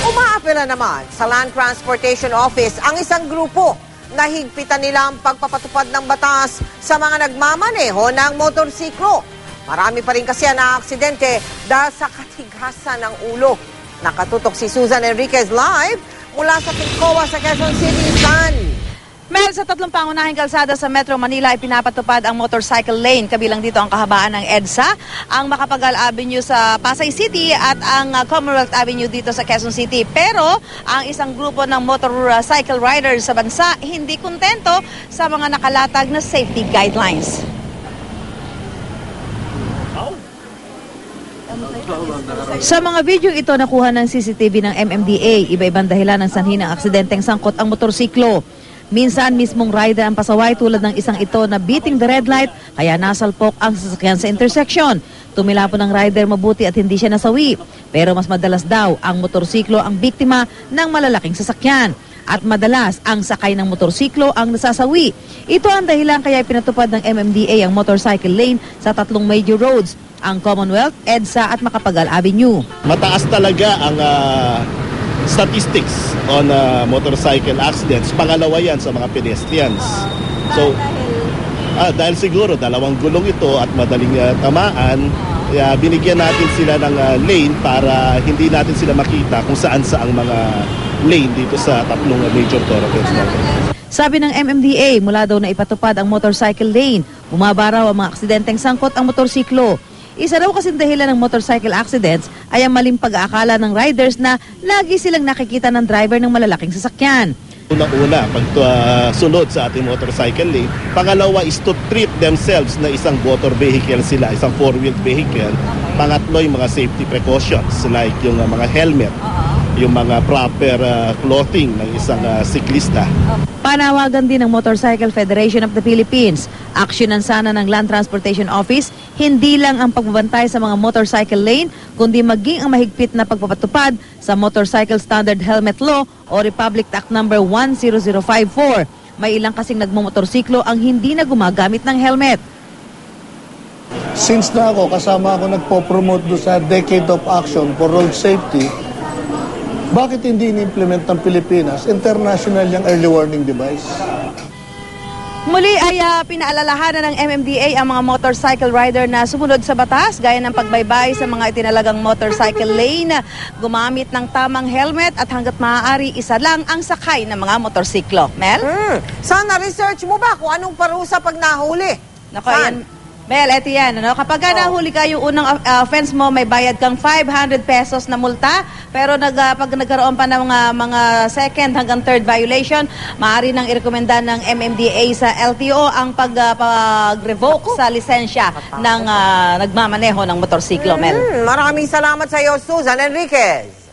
Umaapela naman sa Land Transportation Office ang isang grupo na higpitan nila ang pagpapatupad ng batas sa mga nagmamaneho ng motorsiklo. Marami pa rin kasi ang naaksidente dahil sa katigasan ng ulo. Nakatutok si Susan Enriquez live mula sa Pincoa sa Quezon City, San. Mel, sa tatlong pangunahing kalsada sa Metro Manila ay pinapatupad ang motorcycle lane. Kabilang dito ang kahabaan ng EDSA, ang Macapagal Avenue sa Pasay City at ang Commonwealth Avenue dito sa Quezon City. Pero ang isang grupo ng motorcycle riders sa bansa hindi kontento sa mga nakalatag na safety guidelines. Sa mga video ito nakuha ng CCTV ng MMDA, iba-ibang dahilan ng sanhi ng aksidenteng sangkot ang motorsiklo. Minsan mismong rider ang pasaway tulad ng isang ito na beating the red light kaya nasalpok ang sasakyan sa intersection. Tumilapon ng rider mabuti at hindi siya nasawi. Pero mas madalas daw ang motorsiklo ang biktima ng malalaking sasakyan. At madalas ang sakay ng motorsiklo ang nasasawi. Ito ang dahilan kaya pinatupad ng MMDA ang motorcycle lane sa tatlong major roads, ang Commonwealth, EDSA at Macapagal Avenue. Mataas talaga ang statistics on motorcycle accidents. Pangalawa yan sa mga pedestrians. So, dahil siguro dalawang gulong ito at madaling tamaan, binigyan natin sila ng lane para hindi natin sila makita kung saan ang mga lane dito sa tatlong major thoroughfares natin. Sabi ng MMDA, mula daw na ipatupad ang motorcycle lane, bumaba raw ang mga aksidenteng sangkot ang motorsiklo. Isa raw kasing dahilan ng motorcycle accidents ay ang maling pag-aakala ng riders na lagi silang nakikita ng driver ng malalaking sasakyan. Una-una, pag sunod sa ating motorcycle lane. Pangalawa is to treat themselves na isang motor vehicle sila, isang four-wheeled vehicle. Pangatlo, yung mga safety precautions like yung mga helmet, yung mga proper clothing ng isang siklista. Panawagan din ng Motorcycle Federation of the Philippines. Aksyonan sana ng Land Transportation Office, hindi lang ang pagbabantay sa mga motorcycle lane, kundi maging ang mahigpit na pagpapatupad sa Motorcycle Standard Helmet Law o Republic Act No. 10054. May ilang kasing nagmumotorsiklo ang hindi na gumagamit ng helmet. Since na ako, kasama ako nagpo-promote do sa Decade of Action for Road Safety, bakit hindi in-implement ng Pilipinas international yung early warning device? Muli ay pinaalalahanan ng MMDA ang mga motorcycle rider na sumunod sa batas gaya ng pagbaybay sa mga itinalagang motorcycle lane, gumamit ng tamang helmet at hanggat maaari isa lang ang sakay ng mga motorsiklo. Mel? Sana research mo ba kung anong parusa pag nahuli? Naku, yan. Mel, eto yan. Ano? Kapag nahuli ka yung unang offense mo, may bayad kang 500 pesos na multa. Pero pag nagkaroon pa ng mga second hanggang third violation, maaari nang irekomenda ng MMDA sa LTO ang pag-revoke sa lisensya ng nagmamaneho ng motorsiklo, Mel. Maraming salamat sa iyo, Susan Enriquez.